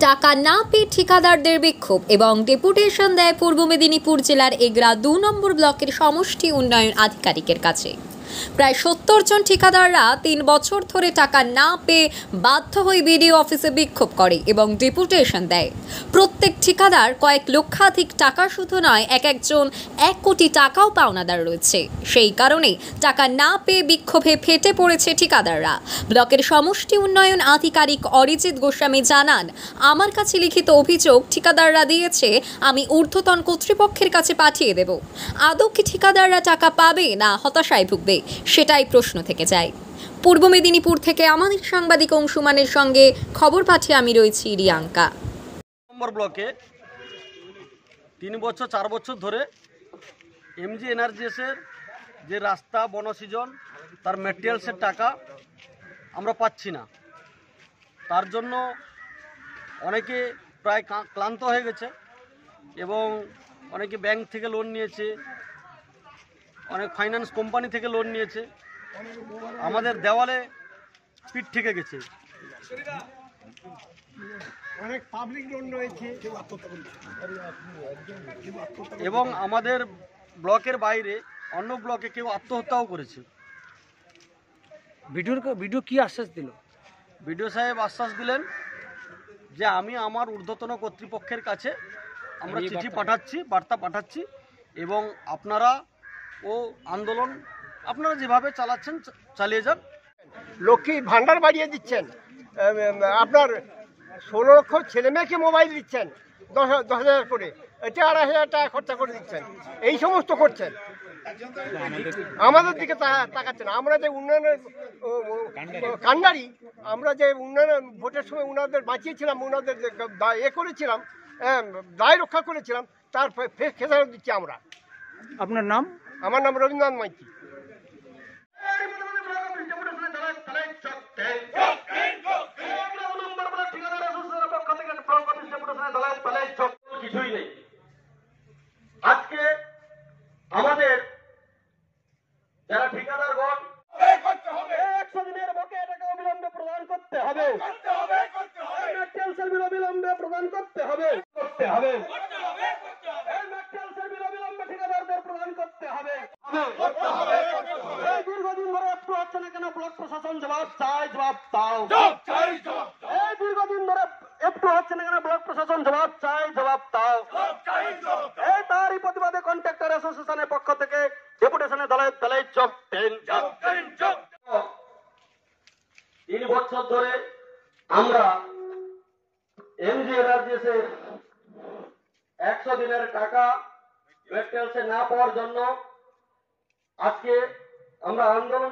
টাকা না পেয়ে ঠিকাদারদের বিক্ষোভ এবং ডেপুটেশন দেয় পূর্ব মেদিনীপুর জেলার এগরা ২ নম্বর ব্লকের সমষ্টি উন্নয়ন আধিকারিকের কাছে। প্রায় ৭০ জন ঠিকাদাররা ৩ বছর ধরে টাকা না পেয়ে বাধ্য হয়ে বিডিও অফিসে বিক্ষোভ করে এবং ডেপুটেশন দেয়। প্রত্যেক ঠিকাদার কয়েক লক্ষাধিক টাকা শুধু নয়, একজন ১ কোটি টাকাও পাওনাদার রয়েছে। সেই কারণে টাকা না পেয়ে বিক্ষোভে ফেটে পড়েছে ঠিকাদাররা। ব্লকের সমষ্টি উন্নয়ন আধিকারিক অরিজিৎ গোস্বামী জানান, আমার কাছে লিখিত অভিযোগ ঠিকাদাররা দিয়েছে, আমি ঊর্ধ্বতন কর্তৃপক্ষের কাছে পাঠিয়ে দেব। আদৌ কি ঠিকাদাররা টাকা পাবে না হতাশায় ভুগবে, সেটাই প্রশ্ন থেকে যায়। পূর্ব মেদিনীপুর থেকে আমাদের সাংবাদিক অংশুমানের সঙ্গে খবর পাঠিয়ে আমি রয়েছি রিয়াঙ্কা। নম্বর ব্লকে 3 বছর 4 বছর ধরে এমজি এনার্জিসের যে রাস্তা বনসৃজন তার ম্যাটেরিয়ালসের টাকা আমরা পাচ্ছি না। তার জন্য অনেকে প্রায় ক্লান্ত হয়ে গেছে এবং অনেকে ব্যাংক থেকে লোন নিয়েছে, অনেক ফাইন্যান্স কোম্পানি থেকে লোন নিয়েছে। আমাদের দেওয়ালে পিঠ থেকে গেছে, অনেক পাবলিক লোন রয়েছে এবং আমাদের ব্লকের বাইরে অন্য ব্লকে কেউ আত্মহত্যাও করেছে। ভিডিও কি আশ্বাস দিল? বিডিও সাহেব আশ্বাস দিলেন যে আমি আমার ঊর্ধ্বতন কর্তৃপক্ষের কাছে আমরা চিঠি পাঠাচ্ছি, বার্তা পাঠাচ্ছি এবং আপনারা ও আন্দোলন আপনারা যেভাবে চালাচ্ছেন চালিয়ে যান। লক্ষ্মী ভান্ডার বাড়িয়ে দিচ্ছেন, আপনার 16 লক্ষ ছেলে মেয়েকে মোবাইল দিচ্ছেন 10,000 করে, এটা 2,500 টাকা খরচা করে দিচ্ছেন। এই সমস্ত করছেন, আমাদের দিকে তাকাচ্ছেন। আমরা যে উন্নয়নের কান্ডারি, আমরা যে উন্নয়ন ভোটের সময় উনাদের বাঁচিয়েছিলাম, উনাদের করেছিলাম, দায় রক্ষা করেছিলাম, তার খেসারত দিচ্ছি আমরা। আপনার নাম? আমার নাম রবীন্দ্রনাথ মাইতি। কিছুই নেই। আজকে আমাদের যারা ঠিকাদারগণ 100 দিনের বকেয়া টাকা অবিলম্বে প্রদান করতে হবে, অবিলম্বে প্রদান করতে হবে, ঠিকাদারদের প্রদান করতে হবে। দীর্ঘদিন ধরে একটু হচ্ছে না কেন? ব্লক প্রশাসন জবাব চাই, জবাব দাও। এই দীর্ঘদিন ধরে একটু হচ্ছে না কেন? ব্লক প্রশাসন জবাব চাই, জবাব দাও। এই তারই প্রতিবাদে কন্ট্রাক্টর অ্যাসোসিয়েশনের পক্ষ থেকে ডেপুটেশনে দলাই চোখ 3 বছর ধরে আমরা এমজি এনার্জিসের 100 দিনের টাকা ম্যাটেরিয়ালসে না পাওয়ার জন্য আজকে আমরা আন্দোলন